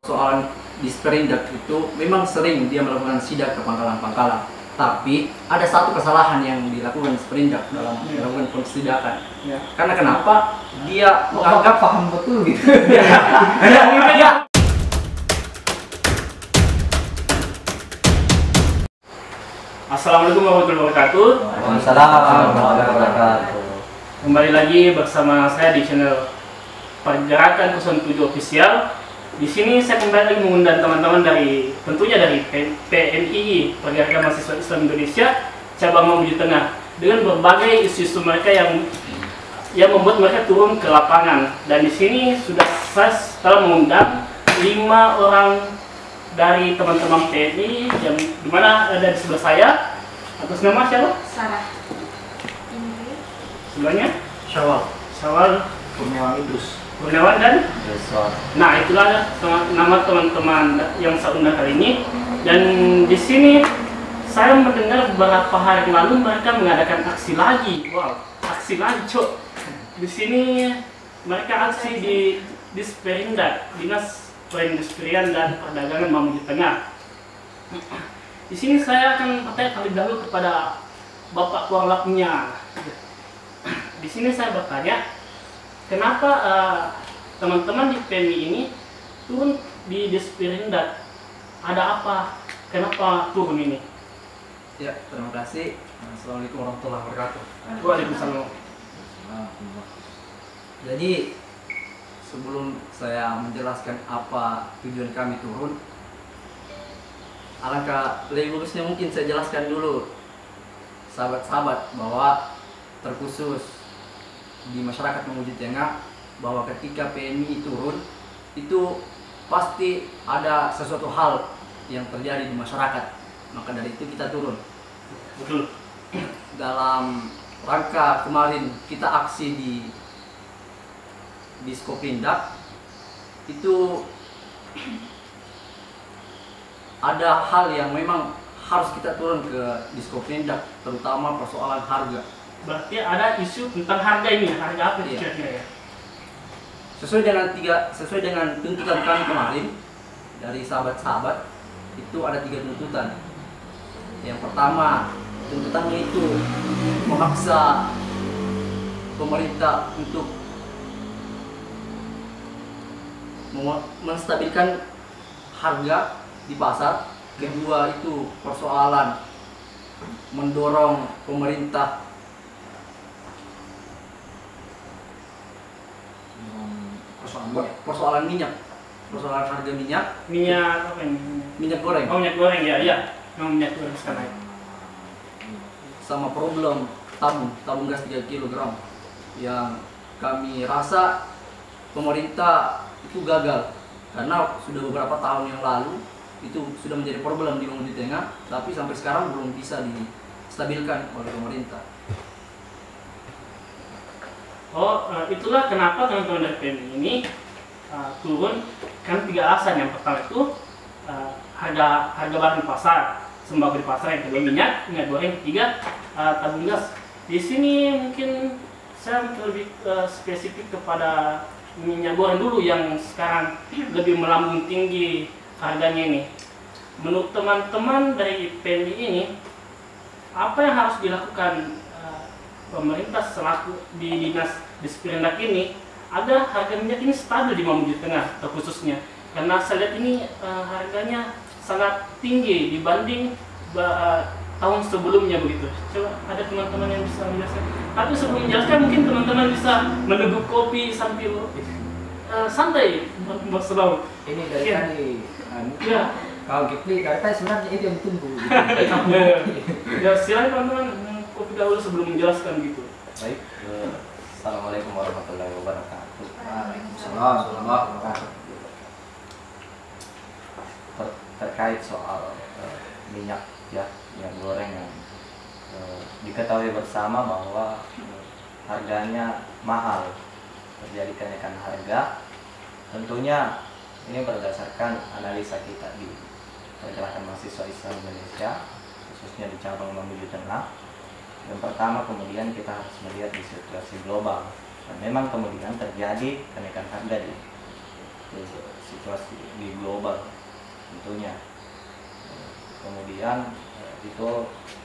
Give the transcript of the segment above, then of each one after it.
Soal Disperindak itu memang sering dia melakukan sidak ke pangkalan-pangkalan, tapi ada satu kesalahan yang dilakukan Disperindak dalam melakukan pensidakan. Ya. Karena kenapa? Dia menganggap paham betul gitu. Assalamualaikum warahmatullahi wabarakatuh. Waalaikumsalam warahmatullahi wabarakatuh. Kembali lagi bersama saya di channel Pergerakan 07 Official. Di sini saya kembali lagi mengundang teman-teman dari tentunya dari PMII, Pergerakan Mahasiswa Islam Indonesia cabang Mamuju Tengah, dengan berbagai isu-isu mereka yang membuat mereka turun ke lapangan. Dan di sini saya telah mengundang 5 orang dari teman-teman PMI yang dimana ada di sebelah saya. Atas nama siapa? Sarah. Ini. Sebelahnya? Syawal. Kurniawan Idrus. Kurniawan dan? Besok. Nah, itulah nama teman-teman yang saya undang kali ini. Dan di sini saya mendengar beberapa hari yang lalu mereka mengadakan aksi lagi. Wow, aksi lagi, Cok. Di sini mereka aksi di Disperindak, Dinas Perindustrian dan Perdagangan Mamuju Tengah. Di sini saya akan bertanya terlebih dahulu kepada Bapak Kuarlapnya. Di sini saya bertanya, kenapa teman-teman di PMI ini turun di Disperindak? Ada apa? Kenapa turun ini? Ya, terima kasih. Assalamualaikum warahmatullahi wabarakatuh. Waalaikumsalam. Jadi sebelum saya menjelaskan apa tujuan kami turun, alangkah lebih bagusnya mungkin saya jelaskan dulu sahabat-sahabat bahwa terkhusus di masyarakat Mamuju Tengah, bahwa ketika PMI turun itu pasti ada sesuatu hal yang terjadi di masyarakat, maka dari itu kita turun. Betul. Dalam rangka kemarin kita aksi di Diskopindak itu ada hal yang memang harus kita turun ke Diskopindak, terutama persoalan harga. Berarti ada isu tentang harga ini. Harga apa Iya. kira-kira ya? Sesuai dengan tuntutan kami kemarin dari sahabat-sahabat, itu ada 3 tuntutan. Yang pertama, tuntutannya itu memaksa pemerintah untuk menstabilkan harga di pasar. Kedua, itu persoalan mendorong pemerintah persoalan minyak, persoalan harga minyak Minyak apa ini? minyak goreng, Oh, minyak goreng ya, iya. Memang minyak goreng sekarang. sama problem tabung gas 3 kg yang kami rasa pemerintah itu gagal, karena sudah beberapa tahun yang lalu itu sudah menjadi problem di Mamuju Tengah, tapi sampai sekarang belum bisa distabilkan oleh pemerintah. Oh, itulah kenapa teman-teman dari PMI ini turun. Kan 3 alasan. Yang pertama itu harga barang di pasar, sembako di pasar. Yang kedua minyak goreng. Ketiga tabung gas. Di sini mungkin saya lebih spesifik kepada minyak goreng dulu yang sekarang lebih melambung tinggi harganya ini. Menurut teman-teman dari PMI ini, apa yang harus dilakukan pemerintah selaku di Dinas Disperindak ini agar harga minyak ini stabil di Mamuju Tengah terkhususnya, karena saya lihat ini harganya sangat tinggi dibanding tahun sebelumnya begitu. Coba ada teman-teman yang bisa menjelaskan. Tapi sebelum menjelaskan mungkin teman-teman bisa meneguk kopi sambil santai berselau. Ini dari Ya. tadi. Ya, Kalau Kipli dari tadi sebenarnya itu yang tunggu. ya silakan teman-teman kopi dahulu sebelum menjelaskan gitu. Baik, Assalamualaikum warahmatullahi wabarakatuh. Waalaikumsalam. Terkait soal minyak goreng yang diketahui bersama bahwa harganya mahal, terjadi kenaikan harga. Tentunya ini berdasarkan analisa kita di Pergerakan Mahasiswa Islam Indonesia, khususnya di cabang Mamuju Tengah. Yang pertama, kemudian kita harus melihat di situasi global, dan memang kemudian terjadi kenaikan harga di situasi di global tentunya. Kemudian itu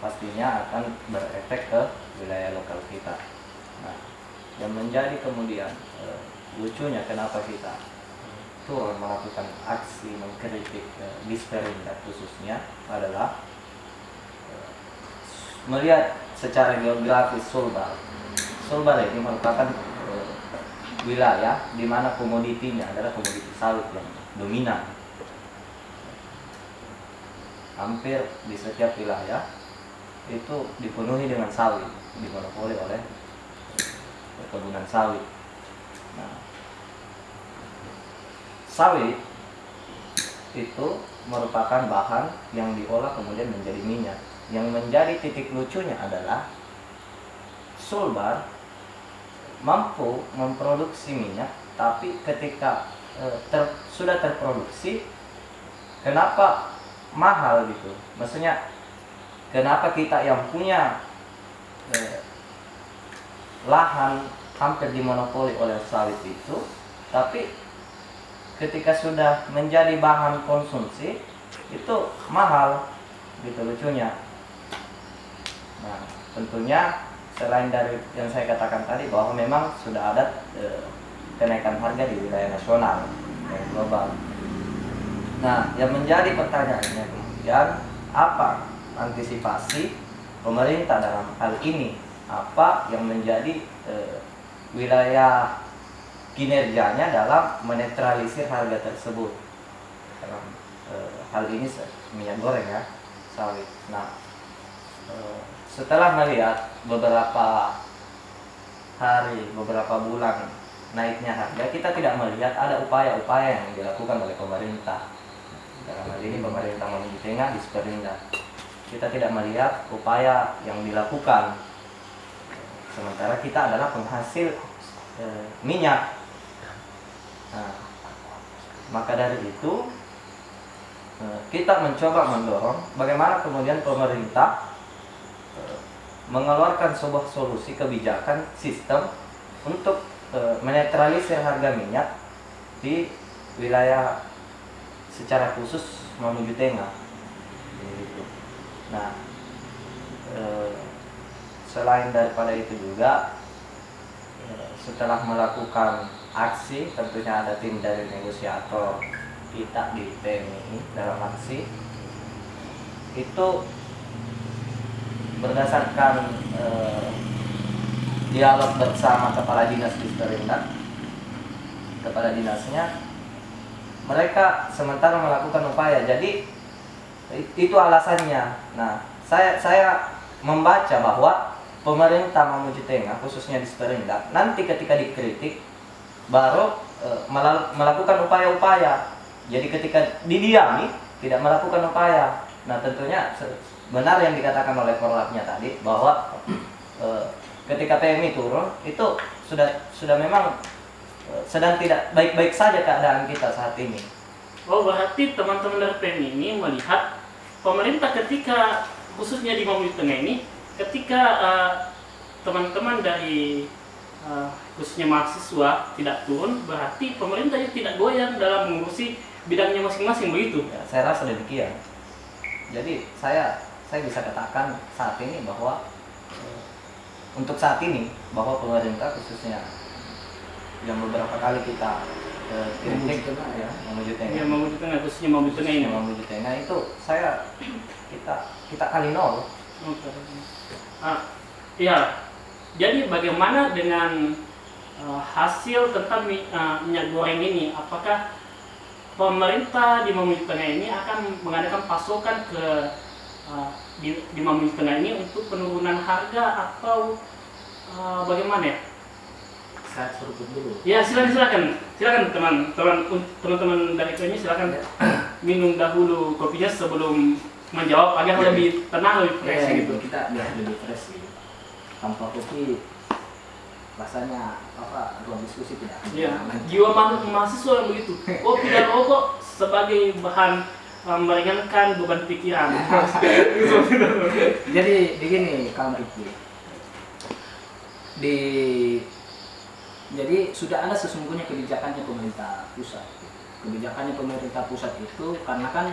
pastinya akan berefek ke wilayah lokal kita. Nah, yang menjadi kemudian lucunya kenapa kita turun melakukan aksi mengkritik Disperindak khususnya adalah melihat secara geografis Sulbar. Sulbar ini merupakan wilayah di mana komoditinya adalah komoditi sawit yang dominan. Hampir di setiap wilayah itu dipenuhi dengan sawit, dimonopoli oleh perkebunan sawit. Nah, sawit itu merupakan bahan yang diolah kemudian menjadi minyak. Yang menjadi titik lucunya adalah Sulbar mampu memproduksi minyak, tapi ketika sudah terproduksi, kenapa mahal gitu? Maksudnya kenapa kita yang punya lahan hampir dimonopoli oleh sawit itu, tapi ketika sudah menjadi bahan konsumsi itu mahal gitu lucunya. Nah, tentunya selain dari yang saya katakan tadi bahwa memang sudah ada kenaikan harga di wilayah nasional dan global. Nah, yang menjadi pertanyaannya kemudian apa antisipasi pemerintah dalam hal ini? Apa yang menjadi wilayah kinerjanya dalam menetralisir harga tersebut? Dalam hal ini minyak goreng ya, sawit. Nah, setelah melihat beberapa hari, beberapa bulan naiknya harga, kita tidak melihat ada upaya-upaya yang dilakukan oleh pemerintah. Dalam hal ini pemerintah Maluku Tengah Disperindak. Kita tidak melihat upaya yang dilakukan. Sementara kita adalah penghasil minyak. Nah, maka dari itu kita mencoba mendorong bagaimana kemudian pemerintah mengeluarkan sebuah solusi kebijakan sistem untuk menetralisir harga minyak di wilayah secara khusus Maluku Tengah. Nah, selain daripada itu juga setelah melakukan aksi, tentunya ada tim dari negosiator kita di PMI dalam aksi itu berdasarkan dialog bersama kepala dinas Disperindak, kepala dinasnya, mereka sementara melakukan upaya. Jadi itu alasannya. Nah, saya membaca bahwa pemerintah Maluku Tengah khususnya Disperindak nanti ketika dikritik baru melakukan upaya-upaya. Jadi ketika didiami tidak melakukan upaya. Nah, tentunya benar yang dikatakan oleh korlapnya tadi bahwa ketika PMI turun itu sudah memang sedang tidak baik-baik saja keadaan kita saat ini. Oh, berarti teman-teman dari PMI ini melihat pemerintah ketika khususnya di Maluku Tengah ini, ketika teman-teman dari khususnya mahasiswa tidak turun, berarti pemerintahnya tidak goyang dalam mengurusi bidangnya masing-masing, begitu? Ya, saya rasa demikian. Jadi saya bisa katakan saat ini bahwa untuk saat ini bahwa pemerintah khususnya yang beberapa kali kita kritik ya Maluku Tengah. Ya, Maluku Tengah khususnya Maluku Tengah ini. Maluku Tengah itu kita kali nol. Ya, jadi bagaimana dengan hasil tentang minyak goreng ini? Apakah pemerintah di Maluku Tengah ini akan mengadakan pasokan ke di Maluku Tengah ini untuk penurunan harga atau bagaimana ya? Saya seruput dulu. Ya, silakan teman-teman dari ini silakan minum dahulu kopinya sebelum menjawab agar lebih tenang, lebih fresh gitu. Kita biar lebih fresh gitu. Tanpa kopi rasanya ruang diskusi tidak. Ya, jiwa mahasiswa yang begitu. Kopi dan rokok sebagai bahan meringankan beban pikiran. Jadi begini kawan Kiki. Jadi sudah ada sesungguhnya kebijakannya pemerintah pusat. kebijakannya pemerintah pusat itu karena kan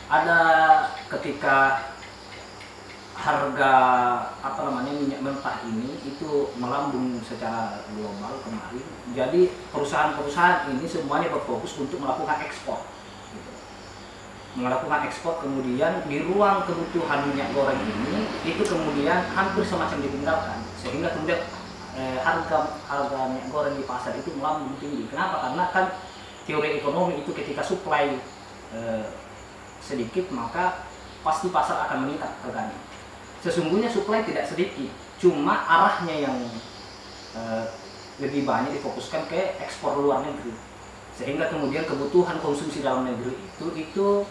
ada ketika harga minyak mentah ini itu melambung secara global kemarin. Jadi perusahaan-perusahaan ini semuanya berfokus untuk melakukan ekspor. Gitu. Melakukan ekspor, kemudian di ruang kebutuhan minyak goreng ini itu kemudian hampir semacam ditinggalkan, sehingga kemudian harga minyak goreng di pasar itu melambung tinggi. Kenapa? Karena kan teori ekonomi itu ketika supply sedikit maka pasti pasar akan meningkat harganya. Sesungguhnya supply tidak sedikit, cuma arahnya yang lebih banyak difokuskan ke ekspor luar negeri, sehingga kemudian kebutuhan konsumsi dalam negeri itu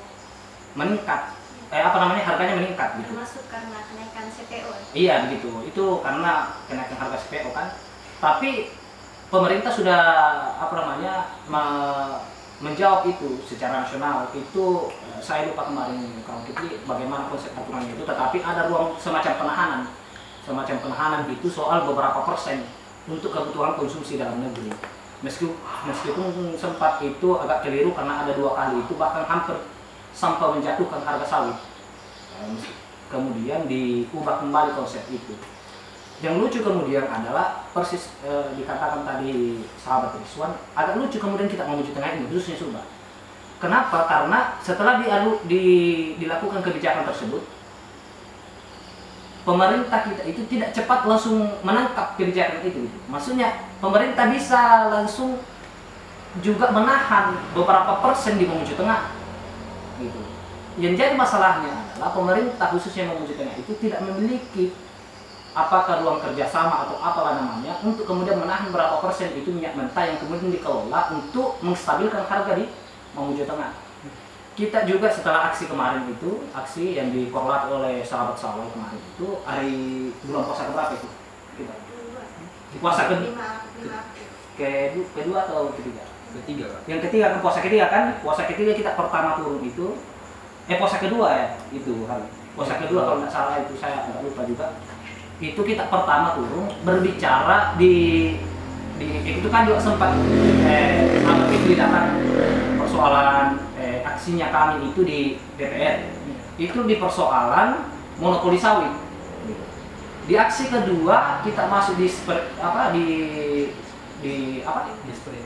meningkat, harganya meningkat gitu. Termasuk karena kenaikan CPO. Iya begitu, itu karena kenaikan harga CPO kan. Tapi pemerintah sudah menjawab itu secara nasional. Itu saya lupa kemarin bagaimana konsep aturannya itu, tetapi ada ruang semacam penahanan itu soal beberapa persen untuk kebutuhan konsumsi dalam negeri. Meskipun sempat itu agak keliru karena ada 2 kali itu bahkan hampir sampai menjatuhkan harga sawit. Kemudian diubah kembali konsep itu. Yang lucu kemudian adalah persis dikatakan tadi sahabat Rizwan, agak lucu kemudian kita mau Tengah ini khususnya Sumba. Kenapa? Karena setelah dilakukan kebijakan tersebut, pemerintah kita itu tidak cepat langsung menangkap kebijakan itu. Maksudnya pemerintah bisa langsung juga menahan beberapa persen di Mamuju Tengah. Gitu. Yang jadi masalahnya adalah pemerintah khususnya Mamuju Tengah itu tidak memiliki apakah ruang kerjasama atau apalah namanya untuk kemudian menahan berapa persen itu minyak mentah yang kemudian dikelola untuk menstabilkan harga di Mamuju Tengah. Kita juga setelah aksi kemarin itu, aksi yang dikorlat oleh sahabat Sawal kemarin itu hari bulan puasa keberapa itu? Kita. Puasa kedua atau ketiga? Ketiga kan? Yang ketiga kan, puasa ketiga kan? Puasa ketiga kita pertama turun itu, puasa kedua ya itu hari. Puasa kedua kalau nggak salah itu saya agak lupa juga. Itu kita pertama turun berbicara itu kan juga sempat itu datang persoalan aksinya kami itu di DPR itu di persoalan monopoli sawit. Di aksi kedua kita masuk di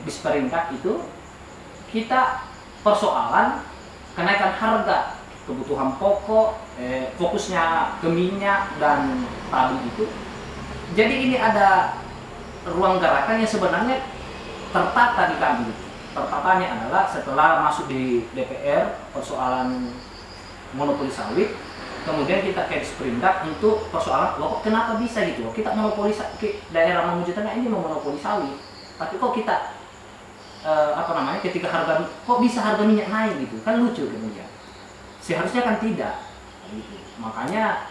Sperindak itu kita persoalan kenaikan harga kebutuhan pokok, fokusnya ke minyak dan padi itu. Jadi ini ada ruang gerakan yang sebenarnya tertata di kami. Tertatanya adalah setelah masuk di DPR persoalan monopoli sawit, kemudian kita ke Sperindak untuk persoalan loh kenapa bisa gitu loh, kita monopoli daerah Mamuju Tengah ini memonopoli sawit, tapi kok kita ketika kok bisa harga minyak naik gitu, kan lucu kemudian. Seharusnya kan tidak gitu. Makanya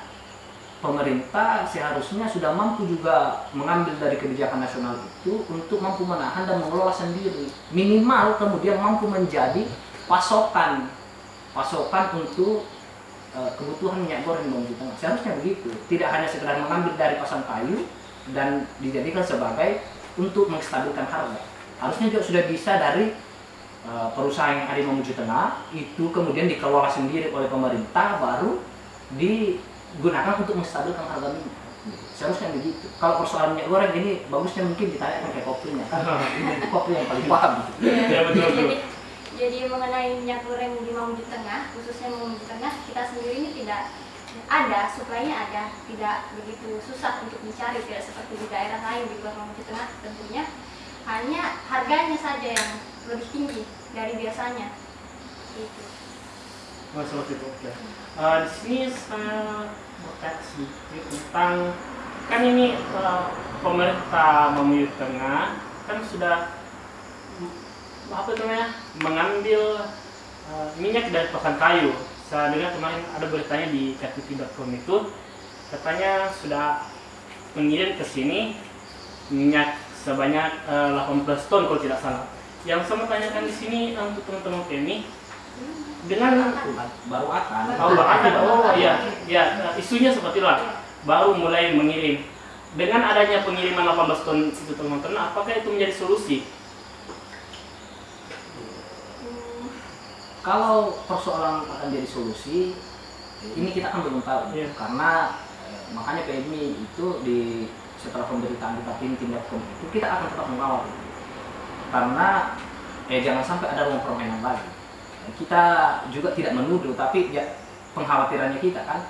pemerintah seharusnya sudah mampu juga mengambil dari kebijakan nasional itu untuk mampu menahan dan mengelola sendiri, minimal kemudian mampu menjadi pasokan untuk kebutuhan minyak goreng di Mamuju Tengah. Seharusnya begitu, tidak hanya sekedar mengambil dari Pasangkayu dan dijadikan sebagai untuk menstabilkan harga. Harusnya juga sudah bisa dari perusahaan yang ada di Mamuju Tengah itu kemudian dikelola sendiri oleh pemerintah, baru digunakan untuk menstabilkan harga minyak. Seharusnya begitu. Kalau persoalan minyak goreng ini bagusnya mungkin ditanyakan ke Kopri-nya kan. Ini Kopri yang paling paham. Ya, betul. Jadi mengenai minyak goreng di Mamuju Tengah, khususnya Mamuju Tengah, kita sendiri ini tidak ada, suplainya ada, tidak begitu susah untuk dicari, tidak seperti di daerah lain di luar Mamuju Tengah tentunya. Hanya harganya saja yang lebih tinggi dari biasanya. Gitu. Oh, seperti itu. Oke. Di sini saya bertanya sedikit tentang kan ini pemerintah Mamuju Tengah kan sudah mengambil minyak dari Pasangkayu. Saya dengar kemarin ada beritanya di ktv.com itu katanya sudah mengirim ke sini minyak sebanyak 18 ton kalau tidak salah. Yang saya mau tanyakan di sini untuk teman-teman kami dengan baru akan. Ya, isunya seperti lah baru mulai mengirim. Dengan adanya pengiriman 18 ton itu teman-teman, apakah itu menjadi solusi? kalau persoalan akan jadi solusi, ini kita kan belum tahu. Iya. Karena makanya PMI itu setelah pemberitaan di tapin.com itu kita akan tetap mengawal. Karena jangan sampai ada ruang permainan lagi. Kita juga tidak menuduh, tapi ya penghawatirannya kita kan.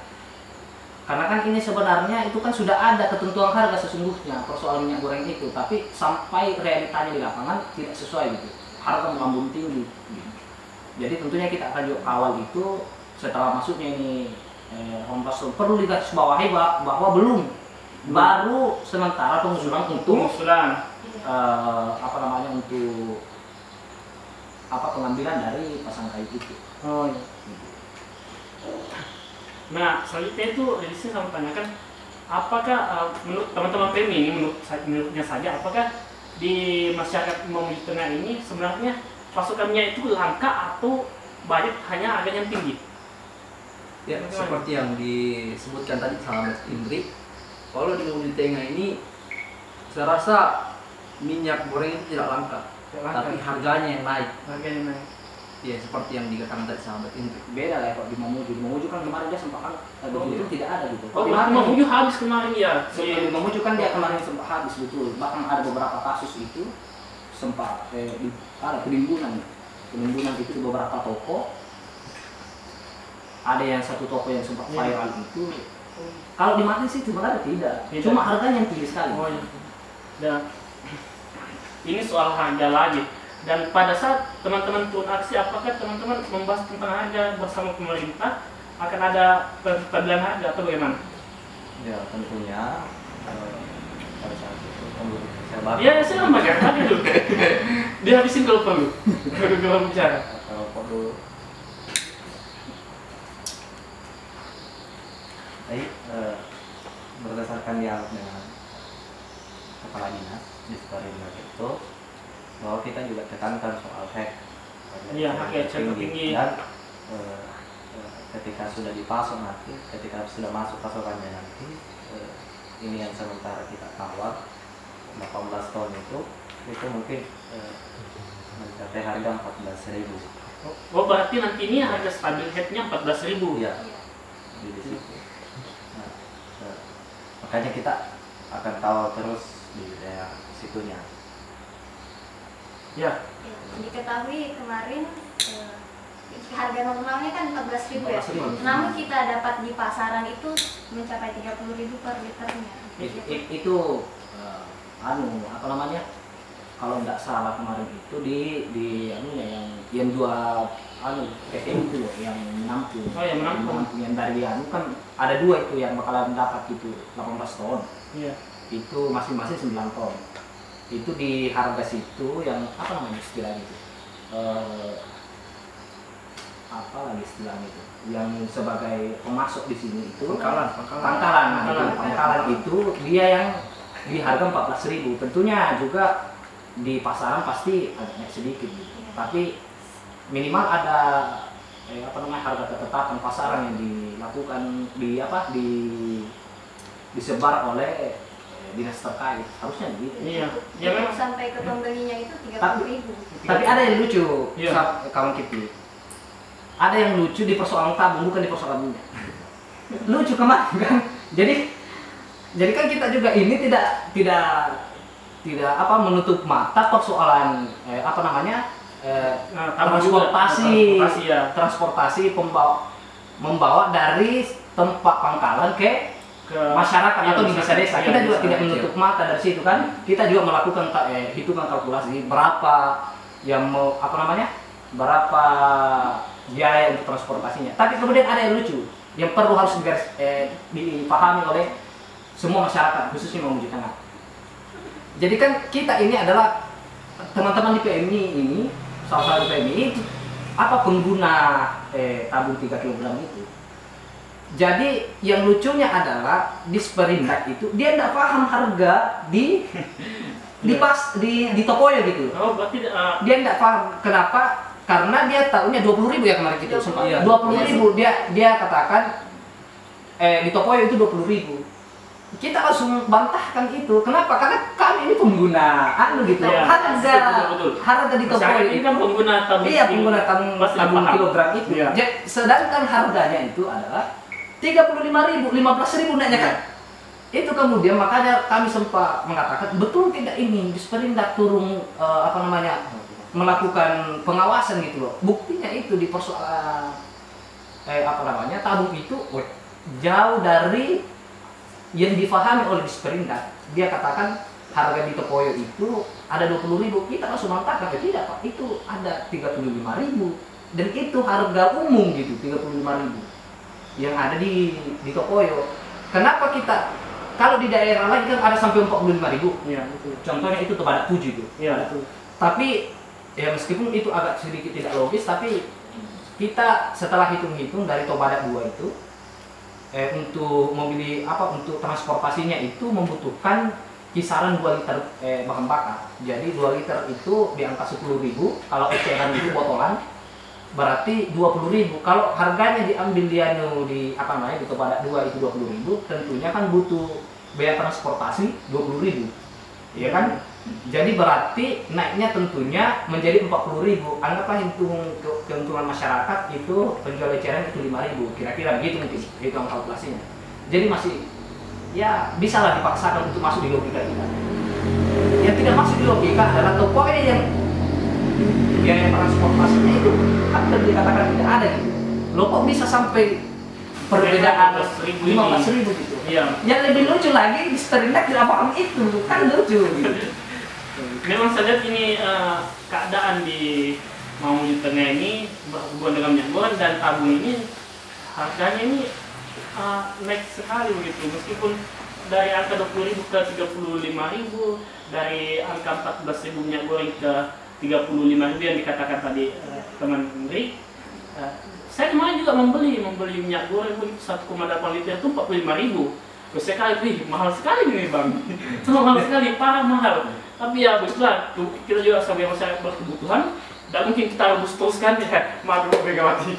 Karena kan ini sebenarnya itu kan sudah ada ketentuan harga sesungguhnya persoalan minyak goreng itu, tapi sampai realitanya di lapangan tidak sesuai gitu, harga melambung tinggi. Gitu. Jadi tentunya kita akan juga kawal itu setelah masuknya ini Omnibus perlu digarisbawahi bahwa belum baru sementara pengusulan untuk apa namanya untuk pengambilan dari pasang kayu itu. Oh iya. Nah, selanjutnya itu saya sama tanyakan, apakah menurut teman-teman PMI ini, menurutnya saja, apakah di masyarakat Mamuju Tengah ini sebenarnya pasokannya itu langka atau banyak hanya harganya tinggi? Ya, seperti yang disebutkan tadi sahabat Indri, kalau di Mamuju Tengah ini saya rasa minyak goreng itu tidak langka, tapi harganya yang naik. Harganya naik. Ya, seperti yang dikatakan tadi sahabat Indri. Beda lah kalau di Mamuju. Di Mamuju kan kemarin dia sempat kan itu tidak ada gitu. Oh, Mamuju habis kemarin ya. Di Mamuju kan dia kemarin sempat habis betul. Bahkan ada beberapa kasus itu sempat ada penimbunan itu di beberapa toko. Ada yang satu toko yang sempat viral itu. Kalau di Mati sih sebenarnya tidak. Cuma harganya yang tinggi sekali. Oh iya. Dan ini soal harga lagi. Dan pada saat teman-teman turun aksi, apakah teman-teman membahas tentang harga bersama pemerintah? Akan ada penstabilan harga atau bagaimana? Ya tentunya pada saat itu saya bahas. Ya, saya lembaga tadi dulu. Dihabisin kalau perlu. Kalau bicara. Kalau perlu. Baik, berdasarkan dialog dengan kepala dinas di Sukarini itu, bahwa kita juga tekankan soal hak hak tinggi dan ketika sudah dipasok nanti, ketika sudah masuk pasokannya nanti, ini yang sementara kita kawal 18 ton itu mungkin mencapai harga 14.000. Oh, berarti nanti ini harga stabil headnya 14.000 ya di situ. Nah, makanya kita akan kawal terus di daerah situnya. Ya. Diketahui kemarin harga normalnya kan 14.000 ya. 14.000. Namun kita dapat di pasaran itu mencapai 30.000 per liternya. Itu apa namanya? Kalau nggak salah kemarin itu di yang dua FM itu yang menampung. Oh, yang menampung. Yang dari kan ada dua itu yang bakalan dapat itu 18 ton. Iya. Itu masing-masing 9 ton. Itu di harga situ yang apa namanya istilahnya itu apa lagi istilahnya itu yang sebagai pemasok di sini itu pangkalan itu dia yang di harga 14.000. Tentunya juga di pasaran pasti agak sedikit gitu. Tapi minimal ada harga ketetapan pasaran yang dilakukan disebar oleh dinas terkait, harusnya begitu. Iya. Ya memang sampai ke pembelinya itu 30.000. Tapi ada yang lucu, Iya. kawan Kipi. Ada yang lucu di persoalan tabung, bukan di persoalan minyak. Lucu kemarin kan. Jadi kan kita juga ini tidak menutup mata persoalan transportasi membawa dari tempat pangkalan ke masyarakat atau di desa-desa. Kita juga tidak menutup mata dari situ kan. Kita juga melakukan hitungan kalkulasi berapa yang berapa biaya untuk transportasinya. Tapi kemudian ada yang lucu yang perlu harus dipahami oleh semua masyarakat, khususnya Mamuju Tengah. Jadi kan kita ini adalah teman-teman di PMI ini, salah satu PMI itu pengguna tabung 3 kg itu. Jadi yang lucunya adalah di Sperindak itu dia tidak paham harga di Tokoyo gitu. Oh, berarti dia tidak paham kenapa? Karena dia tahunya 20.000 ya kemarin gitu. 20.000 dia katakan di Tokoyo itu 20.000. kita langsung bantahkan itu. Kenapa? Karena kami ini pengguna gitu. Ya, betul. Harga di toko Masyarakat ini kan pengguna tabung. iya, pengguna tabung kilogram itu. Iya. Sedangkan harganya itu adalah 35.000, 15.000 naiknya kan. Itu kemudian makanya kami sempat mengatakan betul tidak ini Disperindak turun melakukan pengawasan gitu loh. Buktinya itu di persoalan tabung itu jauh dari yang difahami oleh Disperindak. Dia katakan harga di Tokoyo itu ada 20.000, kita langsung mengatakan tidak Pak, itu ada 35.000 dan itu harga umum gitu, 35.000 yang ada di Tokoyo. Kenapa kita kalau di daerah lain kan ada sampai 45.000? Iya, betul. Contohnya itu Tobadak 7 itu. Iya, betul. Tapi ya meskipun itu agak sedikit tidak logis, tapi kita setelah hitung-hitung dari Tobadak 2 itu untuk mobil untuk transportasinya itu membutuhkan kisaran 2 liter bahan bakar. Jadi 2 liter itu di angka 10.000, kalau eceran itu botolan berarti 20.000. Kalau harganya diambil di Tobadak 2 itu 20.000, tentunya kan butuh biaya transportasi 20.000. Iya kan? Jadi berarti naiknya tentunya menjadi 40.000. Anggaplah keuntungan masyarakat itu penjual eceran itu 5.000, kira-kira begitu mungkin hitung kalkulasinya. Jadi masih ya bisalah dipaksakan untuk masuk di logika kita. Yang tidak masuk di logika adalah toko yang biaya transportasinya itu kan dikatakan tidak ada gitu. Loh kok bisa sampai perbedaan 15.000 gitu. Iya. Yang lebih lucu lagi Disperindak tidak paham itu, kan lucu gitu. Memang saja ini keadaan di Mamuju Tengah ini berhubungan dengan minyak goreng dan tabung ini harganya ini naik sekali begitu, meskipun dari angka 20.000 ke 35.000, dari angka 14.000 minyak goreng ke 35.000 yang dikatakan tadi teman Hendrik. Saya kemarin juga membeli minyak goreng begitu 1,8 liter itu 45.000. Terus saya kali mahal sekali ini bang, itu mahal sekali, parah mahal. Tapi ya begitulah, kita juga sebagai masyarakat berkebutuhan, tidak mungkin kita rebus teruskan ya, maaf Megawati.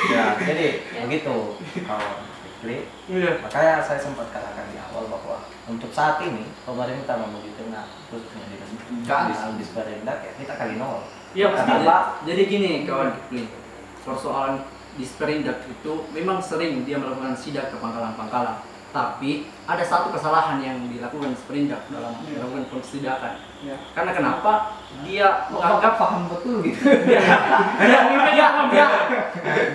Ya, jadi begitu. Klik. Iya. Makanya saya sempat katakan di awal bahwa untuk saat ini pemerintah Mamuju Tengah khususnya di Disperindak ya kita kali nol. Iya, pasti. Jadi gini kawan Kipling, persoalan Disperindak itu memang sering dia melakukan sidak ke pangkalan-pangkalan, tapi ada satu kesalahan yang dilakukan Disperindak dalam melakukan pensidakan. Ya. Karena kenapa? Dia menganggap paham betul gitu.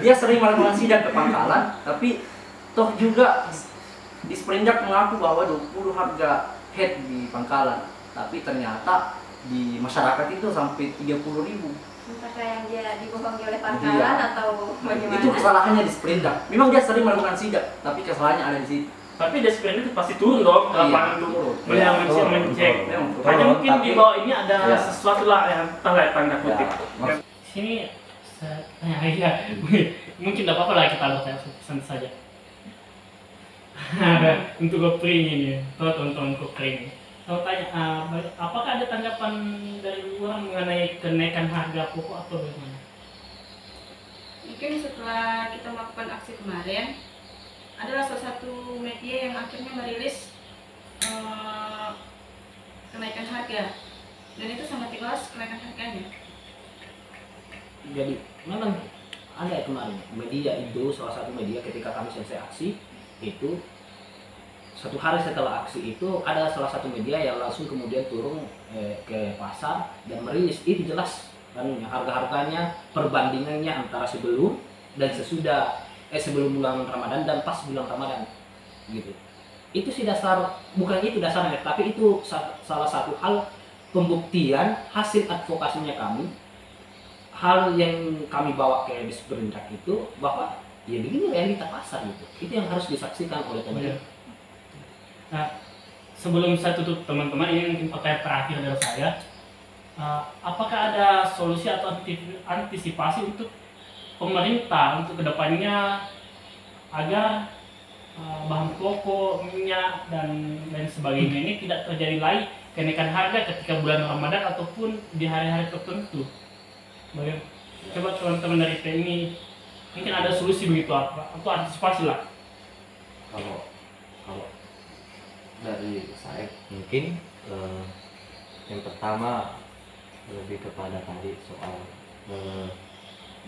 dia sering melakukan sidak ke pangkalan, tapi toh juga Disperindak mengaku bahwa 20 harga head di pangkalan, tapi ternyata di masyarakat itu sampai 30.000. Apakah yang dia dibohongi oleh pangkalan atau bagaimana? Itu kesalahannya Disperindak. Memang dia sering melakukan sidak, tapi kesalahannya ada di situ. Tapi Disperindak itu pasti turun dong ke lapangan dulu, mencek. Hanya mungkin di bawah ini ada sesuatu lah yang entahlah tanda kutip. Sini ya, mungkin tidak apa-apa lah kita tanya pesan saja. Untuk Kopring ini, teman-teman Kopring. Saya tanya, apakah ada tanggapan dari orang mengenai kenaikan harga pokok atau bagaimana? Mungkin setelah kita melakukan aksi kemarin, adalah salah satu media yang akhirnya merilis kenaikan harga, dan itu sangat jelas kenaikan harganya. Jadi memang ada kemarin media itu, salah satu media ketika kami selesai aksi itu, satu hari setelah aksi itu ada salah satu media yang langsung kemudian turun ke pasar dan merilis itu jelas harga-harganya, perbandingannya antara sebelum dan sesudah sebelum bulan Ramadan dan pas bulan Ramadan gitu. Itu sih dasar, bukan itu dasarnya, tapi itu salah satu hal pembuktian hasil advokasinya kami, hal yang kami bawa ke Disperindak itu bahwa ya begini realita pasar gitu. Itu yang harus disaksikan oleh pemerintah. Nah, sebelum saya tutup teman-teman, ini mungkin pertanyaan terakhir dari saya. Apakah ada solusi atau antisipasi untuk pemerintah untuk kedepannya agar bahan pokok, minyak dan lain sebagainya ini tidak terjadi lagi kenaikan harga ketika bulan Ramadan ataupun di hari-hari tertentu? Coba teman-teman dari PMI mungkin ada solusi begitu apa atau antisipasi lah. Kalau Kalau dari saya mungkin yang pertama lebih kepada tadi soal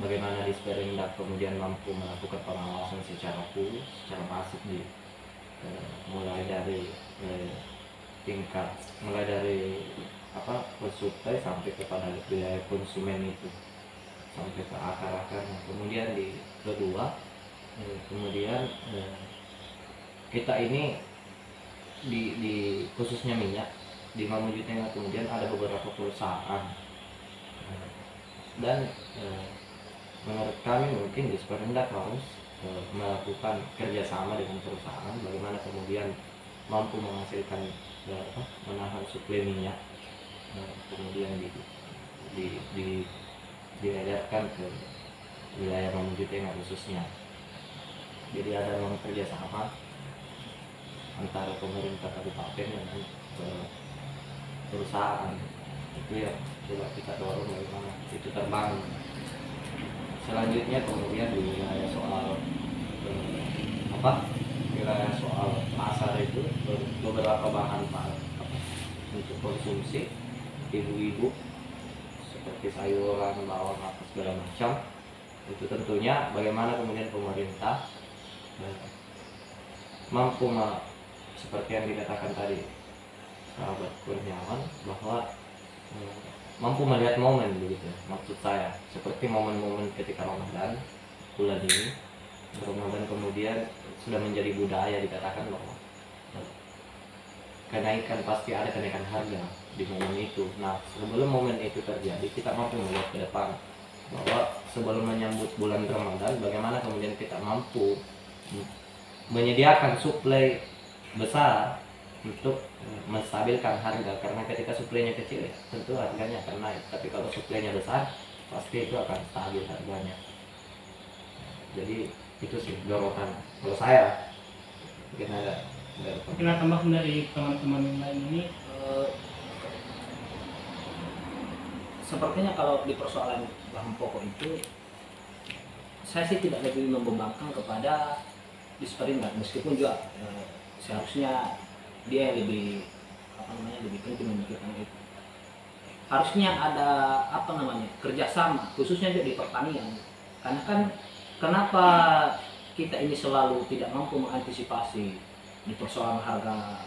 bagaimana Disperindak kemudian mampu melakukan pengawasan secara full, secara masif mulai dari mulai dari supply sampai kepada wilayah konsumen itu, sampai ke akar-akarnya. Kemudian di kedua, kemudian kita ini di khususnya minyak di Mamuju Tengah kemudian ada beberapa perusahaan, dan menurut kami mungkin Disperindak harus melakukan kerjasama dengan perusahaan bagaimana kemudian mampu menghasilkan menahan suplai minyak, kemudian diedarkan ke wilayah Mamuju Tengah khususnya. Jadi ada ruang kerjasama antara pemerintah kabupaten dengan perusahaan. Itu ya coba kita dorong bagaimana itu terbangun. Selanjutnya kemudian di wilayah soal wilayah soal pasar itu beberapa bahan untuk konsumsi ibu-ibu seperti sayuran, bawang, apa segala macam, itu tentunya bagaimana kemudian pemerintah mampu seperti yang dikatakan tadi sahabat Kurniawan bahwa mampu melihat momen begitu. Maksud saya seperti momen-momen ketika Ramadan bulan ini, Ramadan kemudian sudah menjadi budaya dikatakan bahwa kenaikan pasti ada kenaikan harga di momen itu. Nah, sebelum momen itu terjadi kita mampu melihat ke depan bahwa sebelum menyambut bulan Ramadan bagaimana kemudian kita mampu menyediakan suplai besar untuk menstabilkan harga, karena ketika suplainya kecil ya tentu harganya akan naik, tapi kalau suplainya besar pasti itu akan stabil harganya. Jadi itu sih dorongan kalau saya. Mungkin ada tambahan dari teman-teman yang lain ini. Sepertinya kalau di persoalan bahan pokok itu saya sih tidak lebih membebankan kepada Disperindak, meskipun juga seharusnya dia yang lebih lebih penting memikirkan itu. Harusnya ada kerjasama khususnya juga di pertanian, karena kan kenapa kita ini selalu tidak mampu mengantisipasi di persoalan harga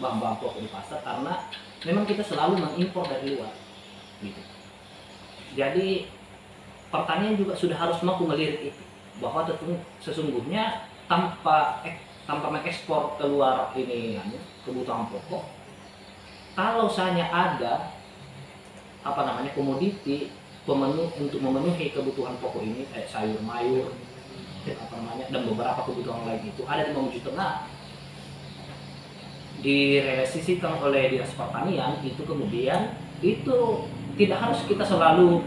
bahan-bahan pokok di pasar, karena memang kita selalu mengimpor dari luar gitu. Jadi pertanian juga sudah harus mampu melirik itu, bahwa sesungguhnya tanpa mengekspor keluar ini kebutuhan pokok, kalau saja ada komoditi pemenuh untuk memenuhi kebutuhan pokok ini kayak sayur mayur dan beberapa kebutuhan lain itu ada di Mamuju Tengah, direalisasikan oleh Dinas Pertanian, itu kemudian itu tidak harus kita selalu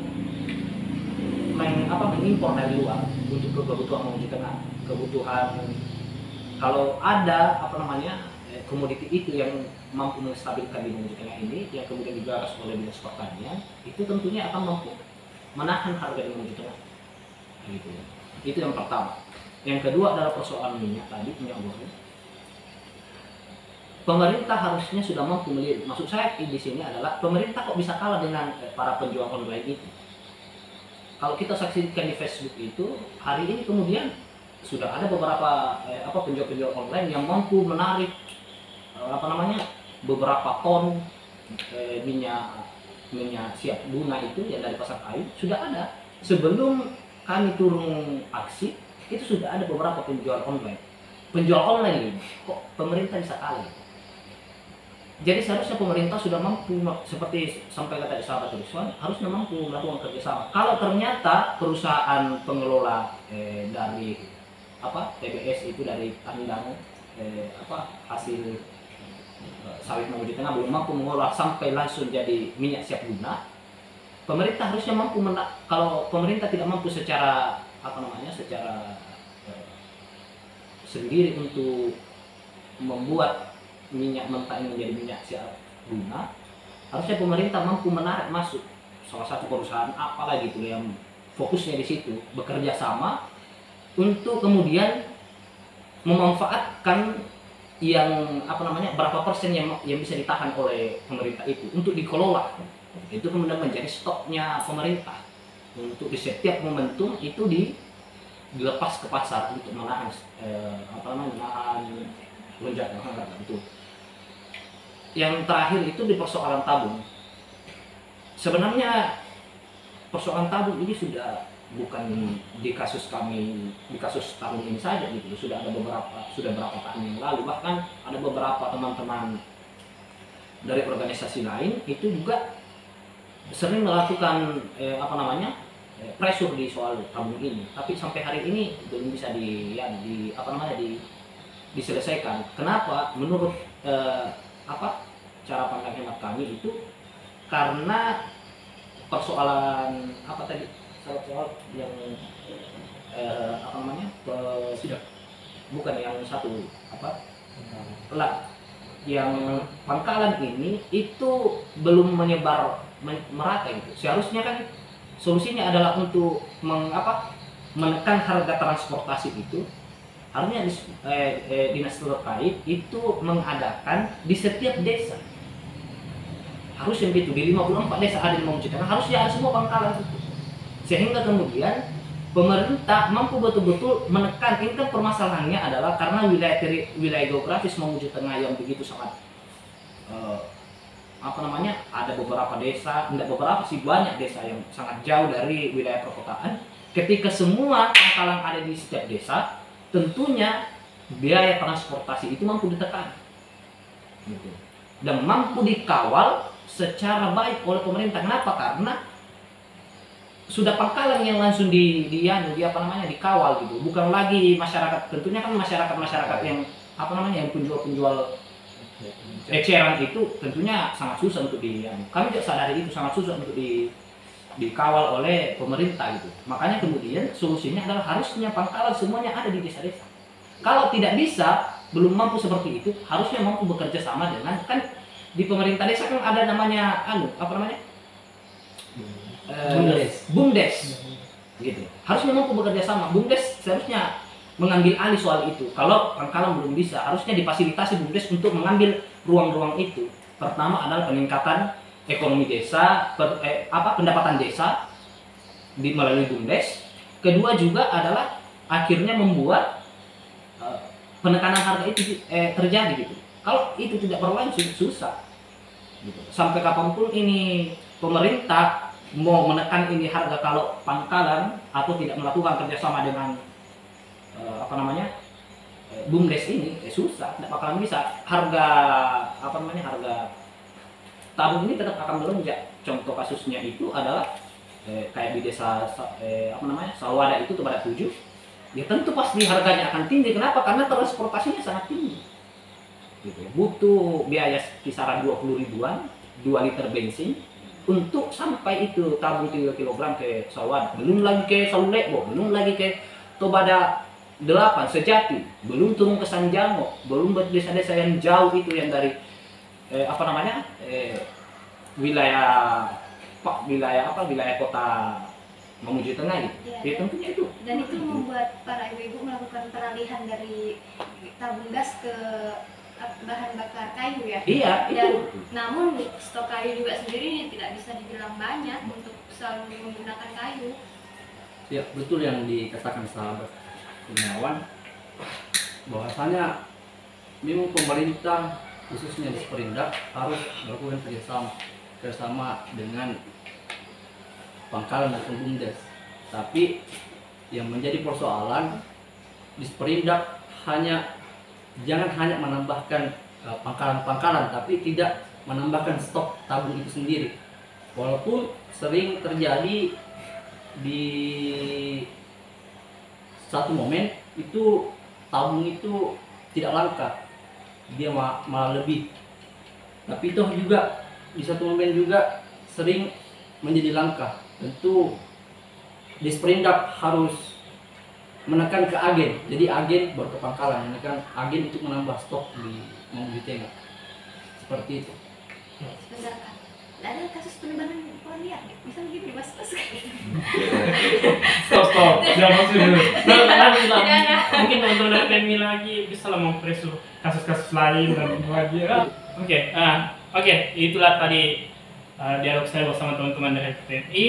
mengimpor dari luar untuk kebutuhan Mamuju Tengah. Kebutuhan kalau ada komoditi itu yang mampu menstabilkan di Mamuju Tengah ini, yang kemudian digagas oleh Dinas Pertanian, itu tentunya akan mampu menahan harga di Mamuju Tengah. Gitu. Itu yang pertama. Yang kedua adalah persoalan minyak tadi, minyak goreng. Pemerintah harusnya sudah mampu melihat. Maksud saya di sini adalah pemerintah kok bisa kalah dengan para penjual online itu. Kalau kita saksikan di Facebook itu hari ini kemudian sudah ada beberapa penjual-penjual online yang mampu menarik beberapa ton minyak siap guna itu yang dari pasar kayu sudah ada. Sebelum kami turun aksi itu sudah ada beberapa penjual online ini. Kok pemerintah bisa kalah? Jadi seharusnya pemerintah sudah mampu, seperti sampai kata sahabat Rizwan, harusnya mampu melakukan kerjasama. Kalau ternyata perusahaan pengelola dari TBS itu dari Tandang hasil sawit Mamuju Tengah belum mampu mengolah sampai langsung jadi minyak siap guna, pemerintah harusnya mampu kalau pemerintah tidak mampu secara sendiri untuk membuat minyak mentah ini menjadi minyak siap guna, harusnya pemerintah mampu menarik masuk salah satu perusahaan apalagi itu yang fokusnya di situ, bekerja sama untuk kemudian memanfaatkan yang apa namanya berapa persen yang bisa ditahan oleh pemerintah itu untuk dikelola. Itu kemudian menjadi stoknya pemerintah untuk di setiap momentum itu dilepas ke pasar untuk menahan menahan lonjakan harga itu. Yang terakhir itu di persoalan tabung. Sebenarnya persoalan tabung ini sudah bukan di kasus kami, di kasus tahun ini saja gitu. Sudah berapa tahun yang lalu, bahkan ada beberapa teman-teman dari organisasi lain itu juga sering melakukan pressure di soal tabung ini. Tapi sampai hari ini belum bisa diselesaikan. Kenapa? Menurut cara pandang hemat kami itu karena persoalan soal yang bukan yang satu yang pangkalan ini itu belum menyebar merata gitu. Seharusnya kan solusinya adalah untuk menekan harga transportasi itu. Harusnya dinas terkait itu mengadakan di setiap desa. Harusnya begitu, di 54 desa ada di Mamuju Tengah, harusnya ada semua pangkalan itu. Sehingga kemudian pemerintah mampu betul-betul menekan. Ini kan permasalahannya adalah karena wilayah geografis Mamuju Tengah yang begitu sangat ada beberapa desa, tidak beberapa sih, banyak desa yang sangat jauh dari wilayah perkotaan. Ketika semua pangkalan ada di setiap desa, tentunya biaya transportasi itu mampu ditekan gitu. Dan mampu dikawal secara baik oleh pemerintah. Kenapa? Karena sudah pangkalan yang langsung dikawal gitu. Bukan lagi masyarakat. Tentunya kan masyarakat yang yang penjual eceran itu tentunya sangat susah untuk kami juga sadari itu sangat susah untuk dikawal oleh pemerintah gitu. Makanya kemudian solusinya adalah harusnya pangkalan semuanya ada di desa-desa. Kalau tidak bisa, belum mampu seperti itu, harusnya mampu bekerja sama dengan, kan di pemerintah desa kan ada namanya BUMDes gitu. Harusnya mampu bekerja sama. BUMDes seharusnya mengambil alih soal itu. Kalau pangkalan belum bisa, harusnya difasilitasi BUMDes untuk mengambil ruang-ruang itu. Pertama adalah peningkatan ekonomi desa, pendapatan desa melalui BUMDes. Kedua juga adalah akhirnya membuat penekanan harga itu terjadi gitu. Kalau itu tidak berlangsung susah gitu. Sampai kapanpun ini pemerintah mau menekan ini harga kalau pangkalan atau tidak melakukan kerjasama dengan BUMDes ini susah, tidak bakalan bisa. Harga tabung ini tetap akan melonjak. Contoh kasusnya itu adalah kayak di desa Salwada itu kepada 7, ya tentu pasti harganya akan tinggi. Kenapa? Karena transportasinya sangat tinggi gitu. Butuh biaya kisaran 20 ribuan 2 liter bensin untuk sampai itu tabung 3 kg ke Salwada. Belum lagi ke Salulebo, belum lagi ke Tobada 8 Sejati, belum turun ke Sanjango, belum desa-desa yang jauh itu yang dari wilayah kota Mamuju Tengah gitu. Ya, tentunya itu. Dan itu membuat para ibu-ibu melakukan peralihan dari tabung gas ke bahan bakar kayu ya. Iya, dan itu. Namun stok kayu juga sendiri tidak bisa dibilang banyak untuk selalu menggunakan kayu. Ya, betul yang dikatakan sahabat Kurniawan, bahwasanya memang pemerintah khususnya di Sperindak harus melakukan kerjasama dengan pangkalan dan BUMDes. Tapi yang menjadi persoalan di Sperindak jangan hanya menambahkan pangkalan-pangkalan, tapi tidak menambahkan stok tabung itu sendiri. Walaupun sering terjadi di satu momen itu tabung itu tidak langka, dia malah lebih. Tapi itu juga di satu momen juga sering menjadi langka. Tentu di Sperindak harus menekan ke agen, jadi agen baru ke pangkalan, menekan agen untuk menambah stok di Mamuju Tengah, seperti itu. Sebentar Kak, ada kasus penebangan pohon liar, bisa begitu dibahas? Stop, jangan masuk dulu. Tidak ada. Mungkin teman-teman dari PMI lagi bisa lah mempresu kasus-kasus lain dan lagi ya. Oke, itulah tadi dialog saya bersama teman-teman dari PMI.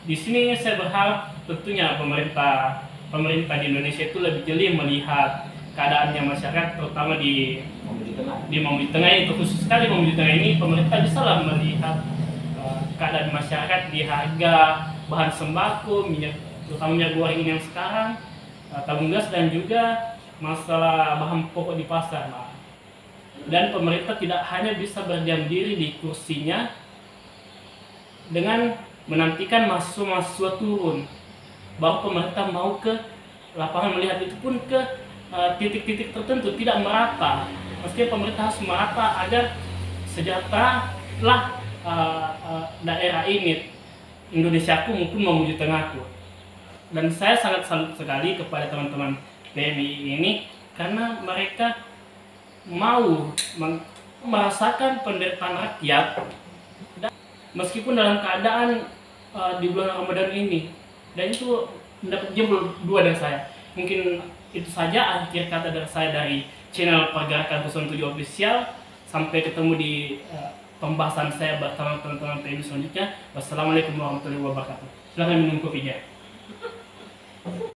Di sini saya berharap tentunya pemerintah di Indonesia itu lebih jeli melihat keadaannya masyarakat, terutama di Mamuju Tengah itu, khusus sekali Mamuju Tengah ini. Pemerintah bisa lah melihat keadaan masyarakat di harga bahan sembako, terutama minyak goreng yang sekarang, tabung gas, dan juga masalah bahan pokok di pasar. Dan pemerintah tidak hanya bisa berdiam diri di kursinya dengan menantikan mahasiswa-mahasiswa turun, baru pemerintah mau ke lapangan melihat, itu pun ke titik-titik tertentu, tidak merata. Mestinya pemerintah harus merata agar sejahteralah daerah ini, Indonesiaku maupun Mamuju Tengahku. Dan saya sangat salut sekali kepada teman-teman PMI ini karena mereka mau merasakan penderitaan rakyat meskipun dalam keadaan di bulan Ramadan ini. Dan itu mendapat jempol 2 dari saya. Mungkin itu saja akhir kata dari saya dari channel Pergerakan 07 Official. Sampai ketemu di pembahasan saya bersama teman-teman PMI selanjutnya. Wassalamualaikum warahmatullahi wabarakatuh. Silahkan minum kopinya.